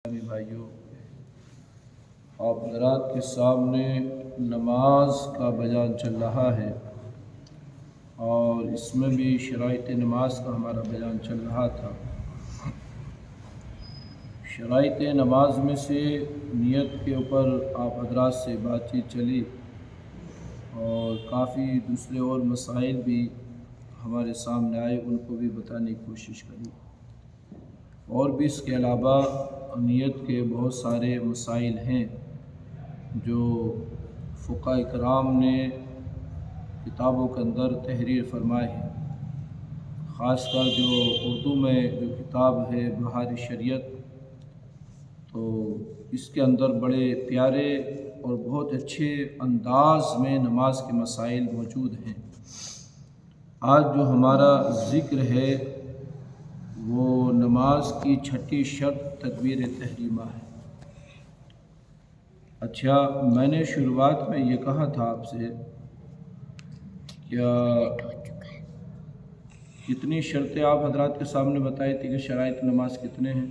بھائیوں، آپ حضرات کے سامنے نماز کا بیان چل رہا ہے اور اس میں بھی شرائط نماز کا ہمارا بیان چل رہا تھا۔ شرائط نماز میں سے نیت کے اوپر آپ حضرات سے بات چیت چلی اور کافی دوسرے اور مسائل بھی ہمارے سامنے آئے، ان کو بھی بتانے کی کوشش کری۔ اور بھی اس کے علاوہ نیت کے بہت سارے مسائل ہیں جو فقہاء کرام نے کتابوں کے اندر تحریر فرمائے ہیں، خاص کر جو اردو میں جو کتاب ہے بہار شریعت، تو اس کے اندر بڑے پیارے اور بہت اچھے انداز میں نماز کے مسائل موجود ہیں۔ آج جو ہمارا ذکر ہے وہ نماز کی چھٹی شرط تکبیر تحریمہ ہے۔ اچھا، میں نے شروعات میں یہ کہا تھا آپ سے کیا کتنی شرطیں آپ حضرات کے سامنے بتائی تھی کہ شرائط نماز کتنے ہیں؟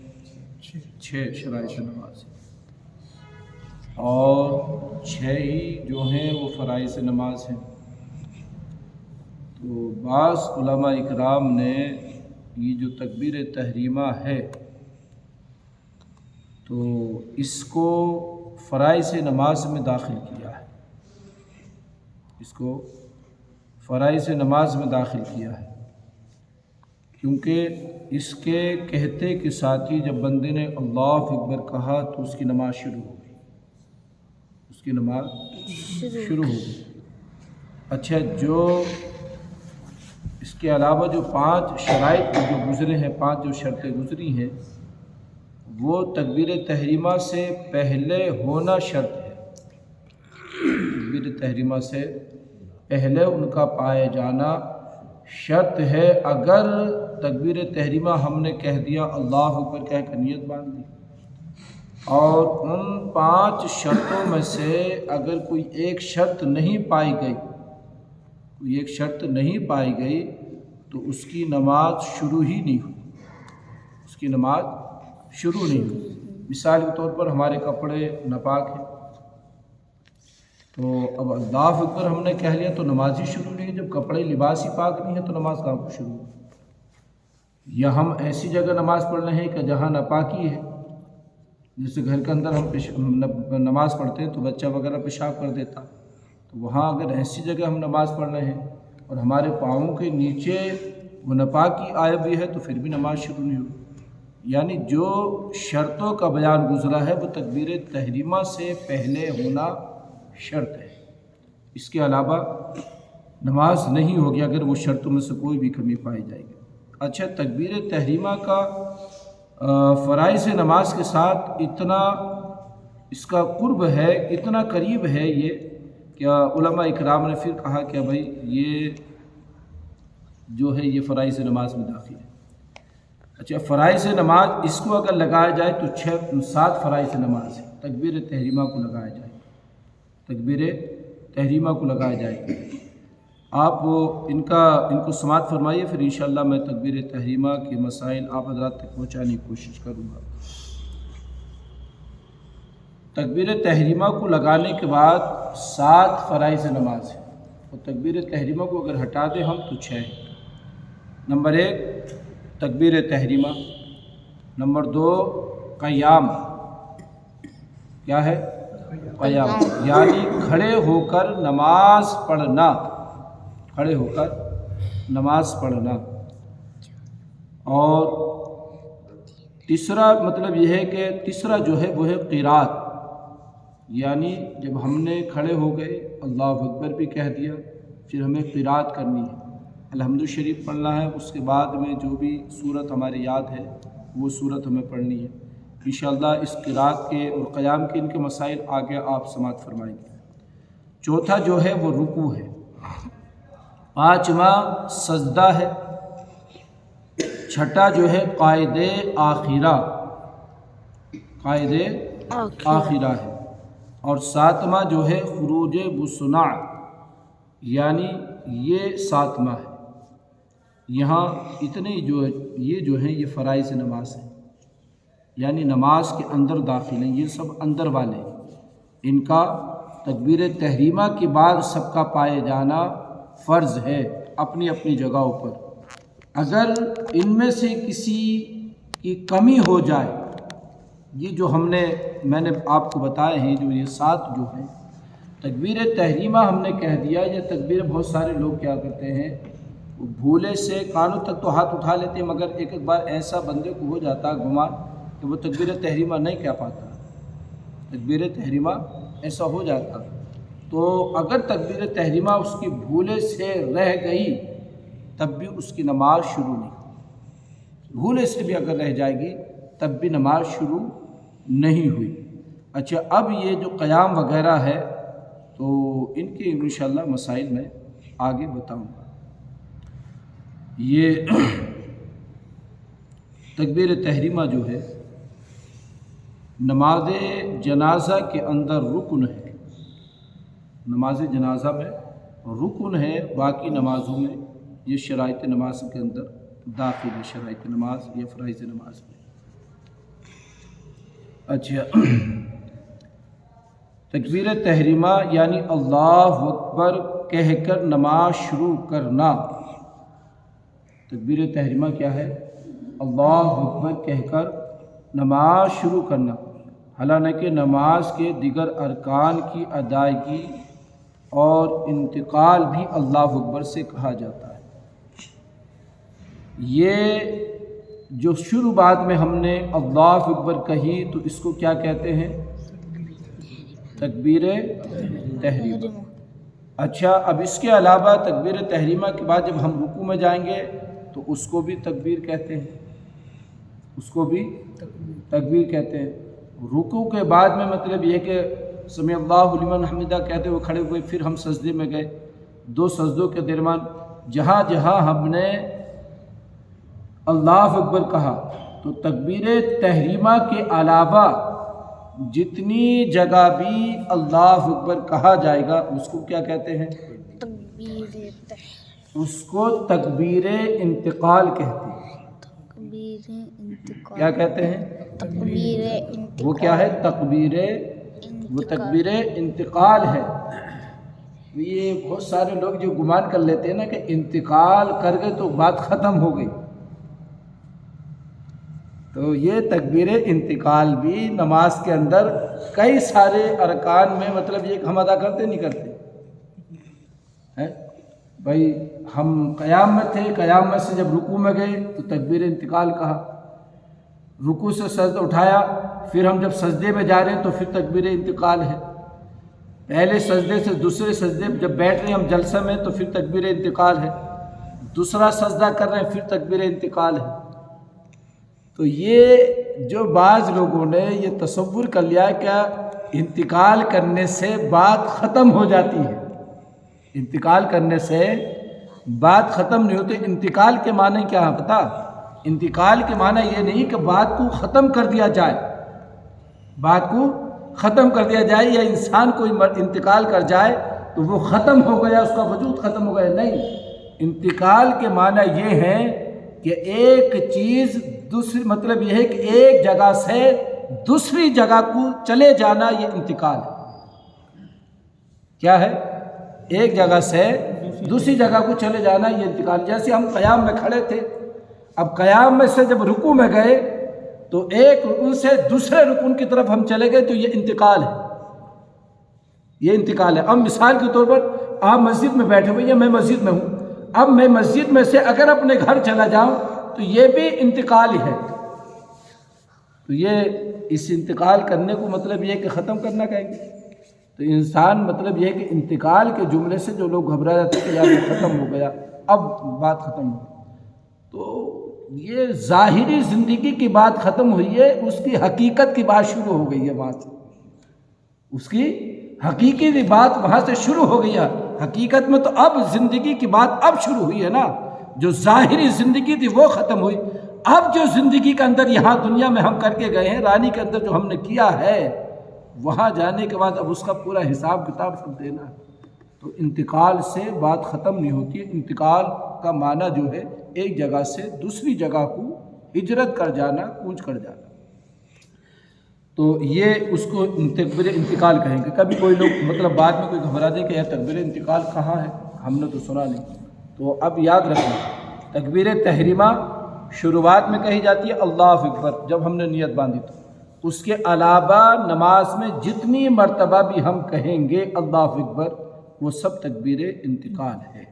6 شرائط نماز ہیں، اور 6 ہی جو ہیں وہ فرائض نماز ہیں۔ تو بعض علماء اکرام نے یہ جو تکبیر تحریمہ ہے تو اس کو فرائض نماز میں داخل کیا ہے، اس کو فرائض نماز میں داخل کیا ہے، کیونکہ اس کے کہتے کے ساتھ ہی جب بندے نے اللہ اکبر کہا تو اس کی نماز شروع ہو گئی، اس کی نماز شروع ہو گئی۔ اچھا، جو اس کے علاوہ جو 5 شرائط جو گزرے ہیں، 5 جو شرطیں گزری ہیں، وہ تکبیر تحریمہ سے پہلے ہونا شرط ہے۔ تکبیر تحریمہ سے پہلے ان کا پائے جانا شرط ہے۔ اگر تکبیر تحریمہ ہم نے کہہ دیا، اللہ اکبر کہہ کر نیت باندھ دی، اور ان 5 شرطوں میں سے اگر کوئی ایک شرط نہیں پائی گئی، کوئی ایک شرط نہیں پائی گئی تو اس کی نماز شروع ہی نہیں ہوئی، اس کی نماز شروع نہیں ہوئی۔ مثال کے طور پر ہمارے کپڑے ناپاک ہیں، تو اب اللہ اکبر ہم نے کہہ لیا تو نماز ہی شروع نہیں ہے۔ جب کپڑے لباس ہی پاک نہیں ہے تو نماز کہاں کو شروع ہے؟ یا ہم ایسی جگہ نماز پڑھ رہے ہیں کہ جہاں ناپاکی ہے، جیسے گھر کے اندر ہم نماز پڑھتے ہیں تو بچہ وغیرہ پیشاب کر دیتا، تو وہاں اگر ایسی جگہ ہم نماز پڑھ رہے ہیں اور ہمارے پاؤں کے نیچے وہ ناپاکی آئی ہوئی ہے تو پھر بھی نماز شروع نہیں ہوئی۔ یعنی جو شرطوں کا بیان گزرا ہے وہ تکبیر تحریمہ سے پہلے ہونا شرط ہے، اس کے علاوہ نماز نہیں ہوگی اگر وہ شرطوں میں سے کوئی بھی کمی پائی جائے گی۔ اچھا، تکبیر تحریمہ کا فرائض نماز کے ساتھ اتنا اس کا قرب ہے، اتنا قریب ہے یہ کہ علماء اکرام نے پھر کہا کہ بھائی یہ جو ہے یہ فرائض نماز میں داخل ہے۔ اچھا، فرائض نماز اس کو اگر لگایا جائے تو 7 فرائض نماز ہے، تکبیر تحریمہ کو لگایا جائے، تکبیر تحریمہ کو لگایا جائے۔ آپ ان کو سماعت فرمائیے، پھر انشاءاللہ میں تکبیر تحریمہ کے مسائل آپ حضرات تک پہنچانے کی کوشش کروں گا۔ تکبیر تحریمہ کو لگانے کے بعد 7 فرائض نماز ہے، اور تکبیر تحریمہ کو اگر ہٹا دیں ہم تو 6 ہے۔ نمبر 1 تکبیر تحریمہ، نمبر 2 قیام، کیا ہے؟ قیام، یعنی کھڑے ہو کر نماز پڑھنا، کھڑے ہو کر نماز پڑھنا۔ اور تیسرا مطلب یہ ہے کہ تیسرا جو ہے وہ ہے قرات، یعنی جب ہم نے کھڑے ہو گئے اللہ اکبر بھی کہہ دیا، پھر ہمیں قرات کرنی ہے، الحمد شریف پڑھنا ہے، اس کے بعد میں جو بھی سورت ہمارے یاد ہے وہ سورت ہمیں پڑھنی ہے۔ انشاءاللہ اس قرات کے اور قیام کے ان کے مسائل آگے آپ سماعت فرمائیں گے۔ چوتھا جو ہے وہ رکوع ہے، 5واں سجدہ ہے، چھٹا جو ہے قائد آخرہ، قائد آخرہ ہے، اور 7واں جو ہے خروج بسنع، یعنی یہ 7واں ہے۔ یہاں اتنے جو ہیں یہ فرائض نماز ہیں۔ یعنی نماز کے اندر داخل ہیں، یہ سب اندر والے، ان کا تکبیر تحریمہ کے بعد سب کا پائے جانا فرض ہے اپنی اپنی جگہوں پر۔ اگر ان میں سے کسی کی کمی ہو جائے، یہ جو میں نے آپ کو بتائے ہیں، جو یہ 7 جو ہیں تکبیر تحریمہ ہم نے کہہ دیا، یہ تکبیر بہت سارے لوگ کیا کرتے ہیں، وہ بھولے سے کانوں تک تو ہاتھ اٹھا لیتے ہیں، مگر ایک بار ایسا بندے کو ہو جاتا ہے گمان کہ وہ تکبیر تحریمہ نہیں کہہ پاتا، تکبیر تحریمہ ایسا ہو جاتا، تو اگر تکبیر تحریمہ اس کی بھولے سے رہ گئی تب بھی اس کی نماز شروع نہیں، بھولے سے بھی اگر رہ جائے گی تب بھی نماز شروع نہیں ہوئی۔ اچھا، اب یہ جو قیام وغیرہ ہے تو ان کے انشاءاللہ مسائل میں آگے بتاؤں گا۔ یہ تکبیر تحریمہ جو ہے نماز جنازہ کے اندر رکن ہے، نماز جنازہ میں رکن ہے، باقی نمازوں میں یہ شرائط نماز کے اندر داخل ہے، شرائط نماز یا فرائض نماز میں۔ اچھا، تکبیر تحریمہ یعنی اللہ اکبر کہہ کر نماز شروع کرنا۔ تکبیر تحریمہ کیا ہے؟ اللہ اکبر کہہ کر نماز شروع کرنا، حالانکہ نماز کے دیگر ارکان کی ادائیگی اور انتقال بھی اللہ اکبر سے کہا جاتا ہے۔ یہ جو شروع بعد میں ہم نے اللہ اکبر کہی تو اس کو کیا کہتے ہیں؟ تکبیر تحریمہ۔ اچھا، اب اس کے علاوہ تکبیر تحریمہ کے بعد جب ہم رکوع میں جائیں گے تو اس کو بھی تکبیر کہتے ہیں، اس کو بھی تکبیر کہتے ہیں۔ رکوع کے بعد میں مطلب یہ کہ سمیع اللہ لمن حمدہ کہتے ہوئے کھڑے ہوئے، پھر ہم سجدے میں گئے، 2 سجدوں کے درمیان جہاں جہاں ہم نے اللہ اکبر کہا تو تکبیر تحریمہ کے علاوہ جتنی جگہ بھی اللہ اکبر کہا جائے گا اس کو کیا کہتے ہیں؟ اس کو تکبیر انتقال کہتے ہیں۔ کیا کہتے ہیں؟ وہ کیا ہے؟ وہ تکبیر انتقال ہے۔ یہ بہت سارے لوگ جو گمان کر لیتے ہیں نا کہ انتقال کر گئے تو بات ختم ہو گئی، تو یہ تکبیر انتقال بھی نماز کے اندر کئی سارے ارکان میں مطلب یہ کہ ہم ادا کرتے نہیں کرتے ہیں بھائی، ہم قیام میں تھے، قیام میں سے جب رکوع میں گئے تو تکبیر انتقال کہا، رکوع سے سجدہ اٹھایا، پھر ہم جب سجدے میں جا رہے ہیں تو پھر تکبیر انتقال ہے، پہلے سجدے سے دوسرے سجدے جب بیٹھ رہے ہیں ہم جلسہ میں تو پھر تکبیر انتقال ہے، دوسرا سجدہ کر رہے ہیں پھر تکبیر انتقال ہے۔ تو یہ جو بعض لوگوں نے یہ تصور کر لیا کہ انتقال کرنے سے بات ختم ہو جاتی ہے، انتقال کرنے سے بات ختم نہیں ہوتی۔ انتقال کے معنی کیا ہے پتہ؟ انتقال کے معنی یہ نہیں کہ بات کو ختم کر دیا جائے، بات کو ختم کر دیا جائے یا انسان کوئی انتقال کر جائے تو وہ ختم ہو گیا، اس کا وجود ختم ہو گیا، نہیں۔ انتقال کے معنی یہ ہے کہ ایک چیز دوسری، مطلب یہ ہے کہ ایک جگہ سے دوسری جگہ کو چلے جانا، یہ انتقال ہے۔ کیا ہے؟ ایک جگہ سے دوسری جگہ کو چلے جانا، یہ انتقال۔ جیسے ہم قیام میں کھڑے تھے، اب قیام میں سے جب رکوع میں گئے تو ایک رکن سے دوسرے رکن کی طرف ہم چلے گئے، تو یہ انتقال ہے، یہ انتقال ہے۔ اب مثال کے طور پر آپ مسجد میں بیٹھے ہوئے، یا میں مسجد میں ہوں، اب میں مسجد میں سے اگر اپنے گھر چلا جاؤں تو یہ بھی انتقال ہی ہے۔ تو یہ اس انتقال کرنے کو مطلب یہ کہ ختم کرنا کہیں گے، تو انسان مطلب یہ کہ انتقال کے جملے سے جو لوگ گھبرا جاتے ہیں کہ یار یہ ختم ہو گیا، اب بات ختم ہو، تو یہ ظاہری زندگی کی بات ختم ہوئی ہے، اس کی حقیقت کی بات شروع ہو گئی ہے وہاں سے، اس کی حقیقی بات وہاں سے شروع ہو گئی ہے۔ حقیقت میں تو اب زندگی کی بات اب شروع ہوئی ہے نا، جو ظاہری زندگی تھی وہ ختم ہوئی، اب جو زندگی کے اندر یہاں دنیا میں ہم کر کے گئے ہیں، رانی کے اندر جو ہم نے کیا ہے، وہاں جانے کے بعد اب اس کا پورا حساب کتاب سب دینا ہے۔ تو انتقال سے بات ختم نہیں ہوتی ہے۔ انتقال کا معنی جو ہے ایک جگہ سے دوسری جگہ کو ہجرت کر جانا، کوچ کر جانا۔ تو یہ اس کو تکبیر انتقال کہیں گے. کبھی کوئی لوگ مطلب بعد میں کوئی گھبرا دے کہ یار تکبیر انتقال کہاں ہے، ہم نے تو سنا نہیں. تو اب یاد رکھنا تکبیر تحریمہ شروعات میں کہی جاتی ہے اللہ اکبر جب ہم نے نیت باندھی. تو اس کے علاوہ نماز میں جتنی مرتبہ بھی ہم کہیں گے اللہ اکبر وہ سب تکبیر انتقال ہے.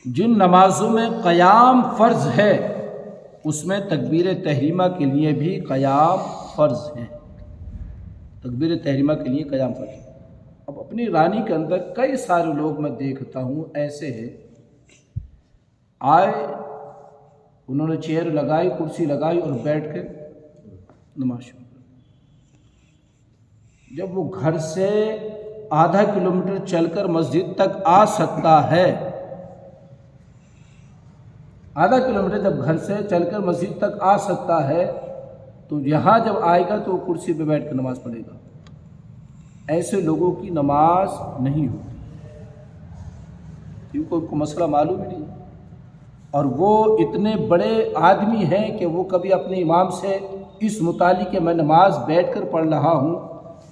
جن نمازوں میں قیام فرض ہے اس میں تکبیر تحریمہ کے لیے بھی قیام فرض ہے. تکبیر تحریمہ کے لیے قیام فرض ہے. اب اپنی رانی کے اندر کئی سارے لوگ میں دیکھتا ہوں ایسے ہیں، آئے انہوں نے چیئر لگائی، کرسی لگائی اور بیٹھ کے نماز شروع کر. جب وہ گھر سے آدھا کلومیٹر چل کر مسجد تک آ سکتا ہے، آدھا کلومیٹر جب گھر سے چل کر مسجد تک آ سکتا ہے تو یہاں جب آئے گا تو وہ کرسی پہ بیٹھ کر نماز پڑھے گا. ایسے لوگوں کی نماز نہیں ہوتی کیونکہ ان کو مسئلہ معلوم ہی نہیں. اور وہ اتنے بڑے آدمی ہیں کہ وہ کبھی اپنے امام سے اس متعلق کہ میں نماز بیٹھ کر پڑھ رہا ہوں،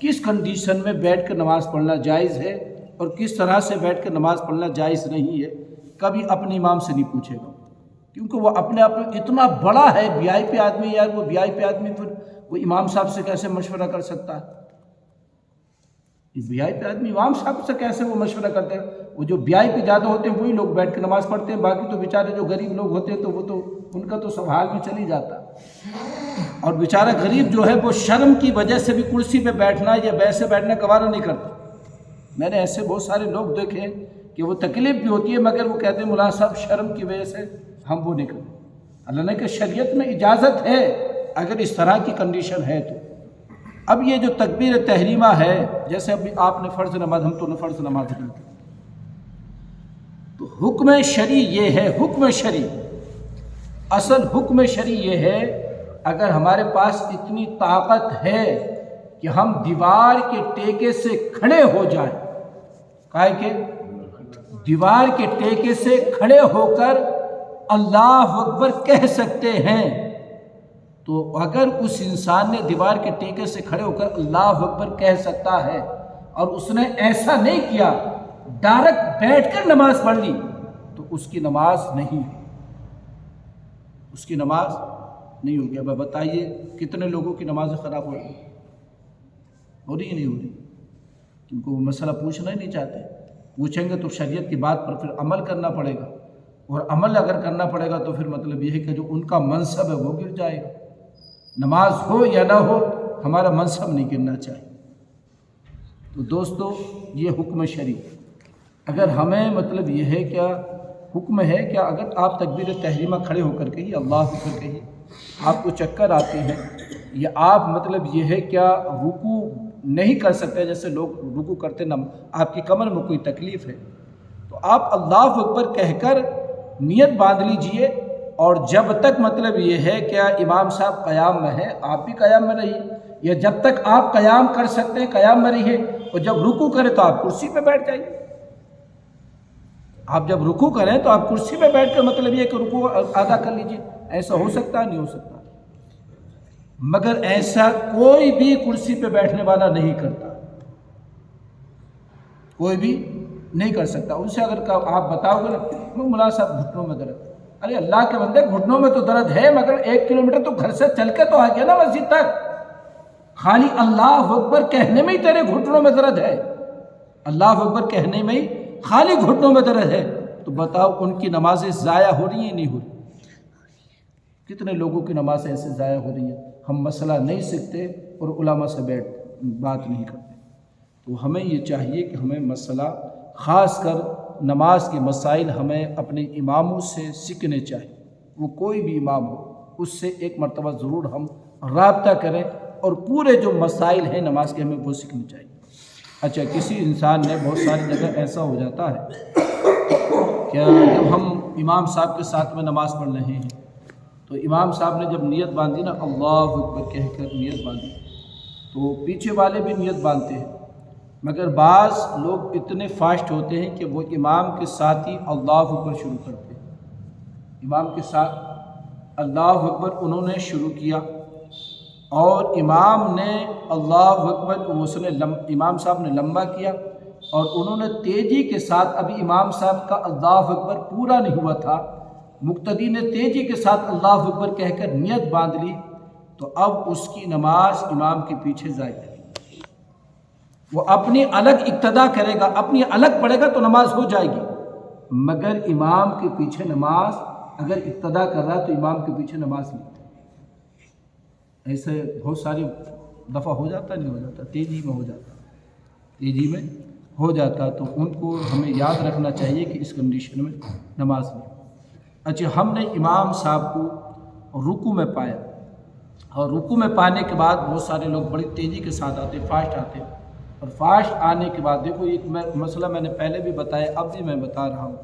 کس کنڈیشن میں بیٹھ کر نماز پڑھنا جائز ہے اور کس طرح سے بیٹھ کر نماز پڑھنا جائز نہیں ہے، کبھی اپنے امام سے نہیں پوچھے گا. کیونکہ وہ اپنے آپ میں اتنا بڑا ہے، وی آئی پی آدمی. یار وہ وی آئی پی آدمی پھر وہ امام صاحب سے کیسے مشورہ کر سکتا ہے؟ وی آئی پی آدمی امام صاحب سے کیسے وہ مشورہ کرتے ہیں؟ وہ جو وی آئی پی زیادہ ہوتے ہیں وہی لوگ بیٹھ کے نماز پڑھتے ہیں، باقی تو بیچارے جو غریب لوگ ہوتے ہیں تو وہ تو ان کا تو سب حال میں چل ہی جاتا. اور بیچارہ غریب جو ہے وہ شرم کی وجہ سے بھی کرسی پہ بیٹھنا یا ویسے بیٹھنا گوارا نہیں کرتا. میں نے ایسے بہت سارے لوگ دیکھے کہ وہ تکلیف بھی ہوتی ہے مگر وہ کہتے ہیں مولانا صاحب شرم کی وجہ سے ہم وہ نہیں کرتے. اللہ نے کہ شریعت میں اجازت ہے اگر اس طرح کی کنڈیشن ہے تو. اب یہ جو تکبیر تحریمہ ہے، جیسے ابھی آپ نے فرض نماز، ہم تو نے فرض نماز کرتے، تو حکم شرعی یہ ہے، حکم شرعی اصل حکم شرعی یہ ہے اگر ہمارے پاس اتنی طاقت ہے کہ ہم دیوار کے ٹیکے سے کھڑے ہو جائیں، کہا کہ دیوار کے ٹیکے سے کھڑے ہو کر اللہ اکبر کہہ سکتے ہیں، تو اگر اس انسان نے دیوار کے ٹیکے سے کھڑے ہو کر اللہ اکبر کہہ سکتا ہے اور اس نے ایسا نہیں کیا، ڈائریکٹ بیٹھ کر نماز پڑھ لی، تو اس کی نماز نہیں ہے، اس کی نماز نہیں ہوگی. اب بتائیے کتنے لوگوں کی نمازیں خراب ہو رہی ہے نہیں ہو رہی؟ کیونکہ وہ مسئلہ پوچھنا ہی نہیں چاہتے. پوچھیں گے تو شریعت کی بات پر پھر عمل کرنا پڑے گا، اور عمل اگر کرنا پڑے گا تو پھر مطلب یہ ہے کہ جو ان کا منصب ہے وہ گر جائے گا. نماز ہو یا نہ ہو ہمارا منصب نہیں گرنا چاہیے. تو دوستو یہ حکم شرعی. اگر ہمیں مطلب یہ ہے کیا حکم ہے کہ اگر آپ تکبیر تحریمہ کھڑے ہو کر کہیے، اللہ اکبر کہیے، آپ کو چکر آتے ہیں یا آپ مطلب یہ ہے کیا رکوع نہیں کر سکتے، جیسے لوگ رکوع کرتے نہ آپ کی کمر میں کوئی تکلیف ہے، تو آپ اللہ اکبر کہہ کر نیت باندھ لیجئے. اور جب تک مطلب یہ ہے کہ امام صاحب قیام میں ہے آپ بھی قیام میں رہیے، یا جب تک آپ قیام کر سکتے ہیں قیام میں رہیے، اور جب رکوع کریں تو آپ کرسی پہ بیٹھ جائیے. آپ جب رکوع کریں تو آپ کرسی پہ بیٹھ کر مطلب یہ کہ رکوع ادا کر لیجئے. ایسا ہو سکتا ہے؟ نہیں ہو سکتا. مگر ایسا کوئی بھی کرسی پہ بیٹھنے والا نہیں کرتا، کوئی بھی نہیں کر سکتا. ان سے اگر آپ بتاؤ گے نا مولانا صاحب گھٹنوں میں درد، ارے اللہ کے بندے گھٹنوں میں تو درد ہے مگر 1 کلومیٹر تو گھر سے چل کے تو آ گیا نا مسجد تک. خالی اللہ اکبر کہنے میں ہی تیرے گھٹنوں میں درد ہے، اللہ اکبر کہنے میں ہی خالی گھٹنوں میں درد ہے، تو بتاؤ ان کی نمازیں ضائع ہو رہی ہیں نہیں ہو رہی؟ کتنے لوگوں کی نمازیں ایسے ضائع ہو رہی ہیں. ہم مسئلہ نہیں سیکھتے اور علماء سے بات نہیں کرتے. تو ہمیں یہ چاہیے کہ ہمیں مسئلہ خاص کر نماز کے مسائل ہمیں اپنے اماموں سے سیکھنے چاہیے. وہ کوئی بھی امام ہو اس سے ایک مرتبہ ضرور ہم رابطہ کریں اور پورے جو مسائل ہیں نماز کے ہمیں وہ سیکھنے چاہیے. اچھا کسی انسان نے بہت ساری جگہ ایسا ہو جاتا ہے کہ جب ہم امام صاحب کے ساتھ میں نماز پڑھ رہے ہیں تو امام صاحب نے جب نیت باندھی نا اللہ اکبر کہہ کر نیت باندھی تو پیچھے والے بھی نیت باندھتے ہیں، مگر بعض لوگ اتنے فاسٹ ہوتے ہیں کہ وہ امام کے ساتھ ہی اللہ اکبر شروع کرتے ہیں، امام کے ساتھ اللہ اکبر انہوں نے شروع کیا اور امام نے اللہ اکبر امام صاحب نے لمبا کیا اور انہوں نے تیزی کے ساتھ، ابھی امام صاحب کا اللہ اکبر پورا نہیں ہوا تھا، مقتدی نے تیزی کے ساتھ اللہ اکبر کہہ کر نیت باندھ لی، تو اب اس کی نماز امام کے پیچھے ضائع کرے گی۔ وہ اپنی الگ اقتدا کرے گا، اپنی الگ پڑھے گا تو نماز ہو جائے گی، مگر امام کے پیچھے نماز اگر اقتدا کر رہا ہے تو امام کے پیچھے نماز نہیں۔ ایسے بہت ساری دفعہ ہو جاتا نہیں ہو جاتا، تیزی میں ہو جاتا، تو ان کو ہمیں یاد رکھنا چاہیے کہ اس کنڈیشن میں نماز نہیں۔ اچھا، ہم نے امام صاحب کو رکوع میں پایا اور رکوع میں پانے کے بعد بہت سارے لوگ بڑی تیزی کے ساتھ آتے، فاسٹ آتے، اور فاسٹ آنے کے بعد دیکھو ایک مسئلہ میں نے پہلے بھی بتایا، اب بھی میں بتا رہا ہوں،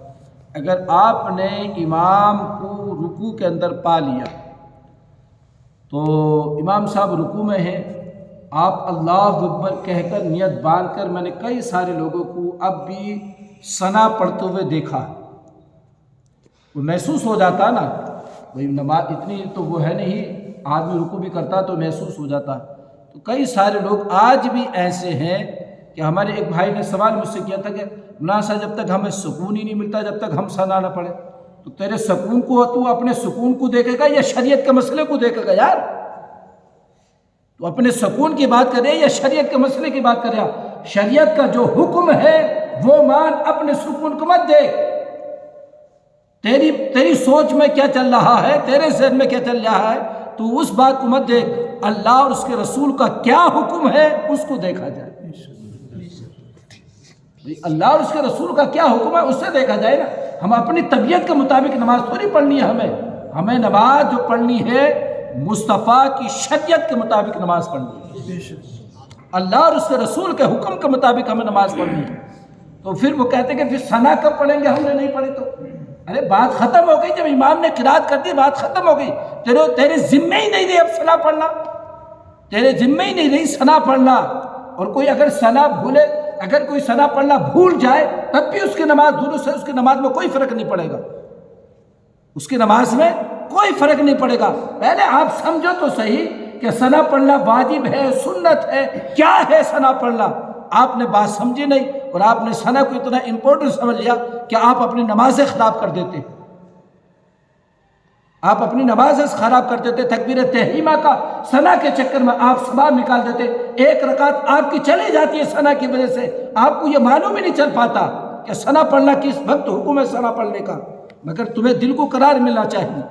اگر آپ نے امام کو رکوع کے اندر پا لیا تو امام صاحب رکوع میں ہیں، آپ اللہ اکبر کہہ کر نیت باندھ کر، میں نے کئی سارے لوگوں کو اب بھی ثنا پڑھتے ہوئے دیکھا، وہ محسوس ہو جاتا نا، بھائی نماز اتنی تو وہ ہے نہیں، آدمی رکوع بھی کرتا تو محسوس ہو جاتا، تو کئی سارے لوگ آج بھی ایسے ہیں کہ ہمارے ایک بھائی نے سوال مجھ سے کیا تھا کہ مناسا جب تک ہمیں سکون ہی نہیں ملتا جب تک ہم ثنا نہ پڑھیں، تو تیرے سکون کو تو اپنے سکون کو دیکھے گا یا شریعت کے مسئلے کو دیکھے گا یار؟ تو اپنے سکون کی بات کرے یا شریعت کے مسئلے کی بات کرے؟ شریعت کا جو حکم ہے وہ مان، اپنے سکون کو مت دیکھ، تیری سوچ میں کیا چل رہا ہے، تیرے ذہن میں کیا چل رہا ہے، تو اس بات کو مت دیکھ، اللہ اور اس کے رسول کا کیا حکم ہے اس کو دیکھا جائے، اللہ اور اس کے رسول کا کیا حکم ہے اس سے دیکھا جائے نا۔ ہم اپنی طبیعت کے مطابق نماز تھوڑی پڑھنی ہے، ہمیں نماز جو پڑھنی ہے مصطفیٰ کی شریعت کے مطابق نماز پڑھنی ہے، اللہ اور اس کے رسول کے حکم کے مطابق ہمیں نماز پڑھنی ہے۔ تو پھر وہ کہتے ہیں کہ پھر ثنا کب پڑھیں گے، ہم نے نہیں پڑھی تو، ارے بات ختم ہو گئی، جب امام نے قرات کر دی بات ختم ہو گئی، تیرے ذمہ ہی نہیں رہی اب ثنا پڑھنا، تیرے ذمہ ہی نہیں رہی ثنا پڑھنا۔ اور کوئی اگر ثنا بھولے، اگر کوئی ثنا پڑھنا بھول جائے تب بھی اس کی نماز درست ہے، اس کی نماز میں کوئی فرق نہیں پڑے گا، اس کی نماز میں کوئی فرق نہیں پڑے گا۔ پہلے آپ سمجھو تو صحیح کہ ثنا پڑھنا واجب ہے، سنت ہے، کیا ہے ثنا پڑھنا؟ آپ نے بات سمجھی نہیں اور آپ نے ثنا کو اتنا امپورٹنٹ سمجھ لیا کہ آپ اپنی نمازیں خراب کر دیتے، آپ اپنی نمازیں خراب کر دیتے، تکبیر تحریمہ کا ثنا کے چکر میں آپ ثواب نکال دیتے، ایک رکعت آپ کی چلی جاتی ہے ثنا کی وجہ سے، آپ کو یہ معلوم ہی نہیں چل پاتا کہ ثنا پڑھنا کس وقت حکم ہے ثنا پڑھنے کا، مگر تمہیں دل کو قرار ملنا چاہیے،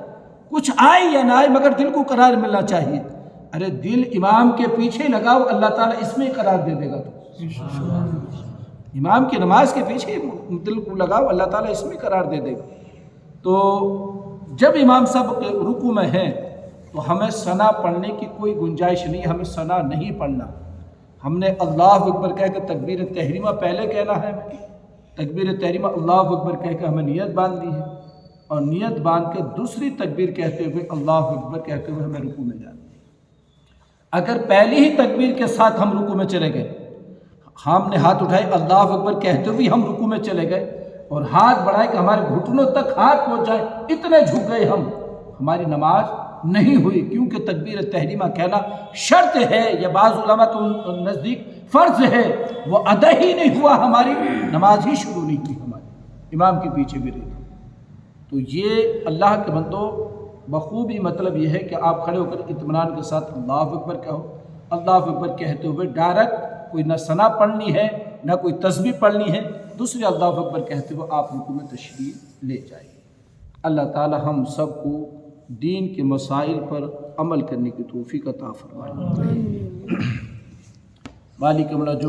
کچھ آئے یا نہ آئے مگر دل کو قرار ملنا چاہیے۔ ارے دل امام کے پیچھے لگاؤ، اللہ تعالیٰ اس میں قرار دے دے گا، امام کی نماز کے پیچھے دل کو لگاؤ، اللہ تعالیٰ اس میں قرار دے دے گا۔ تو جب امام صاحب رکوع میں ہیں تو ہمیں ثنا پڑھنے کی کوئی گنجائش نہیں، ہمیں ثنا نہیں پڑھنا، ہم نے اللہ اکبر کہہ کے تکبیر تحریمہ پہلے کہنا ہے، تکبیر تحریمہ اللہ اکبر کہہ کے ہمیں نیت باندھنی ہے، اور نیت باندھ کے دوسری تکبیر کہتے ہوئے اللہ اکبر کہتے ہوئے ہمیں رکوع میں جانا ہے۔ اگر پہلی ہی تکبیر کے ساتھ ہم رکوع میں چلے گئے، ہم نے ہاتھ اٹھائے اللہ اکبر کہتے ہوئے ہم رکوع میں چلے گئے اور ہاتھ بڑھائے کہ ہمارے گھٹنوں تک ہاتھ پہنچ جائے، اتنے جھک گئے ہم، ہماری نماز نہیں ہوئی، کیونکہ تکبیر تحریمہ کہنا شرط ہے، یا بعض علماء کے نزدیک فرض ہے، وہ ادا ہی نہیں ہوا، ہماری نماز ہی شروع نہیں ہوئی، ہماری امام کے پیچھے بھی رہی۔ تو یہ اللہ کے بندو بخوبی مطلب یہ ہے کہ آپ کھڑے ہو کر اطمینان کے ساتھ اللہ اکبر کہو، اللہ اکبر کہتے ہوئے ڈائریکٹ کوئی نہ ثنا پڑھنی ہے نہ کوئی تسبیح پڑھنی ہے، دوسرے اللہ اکبر کہتے ہوئے آپ رکوع میں تشریف لے جائیں۔ اللہ تعالی ہم سب کو دین کے مسائل پر عمل کرنے کی توفیق عطا فرمائے۔ مالک مولا جو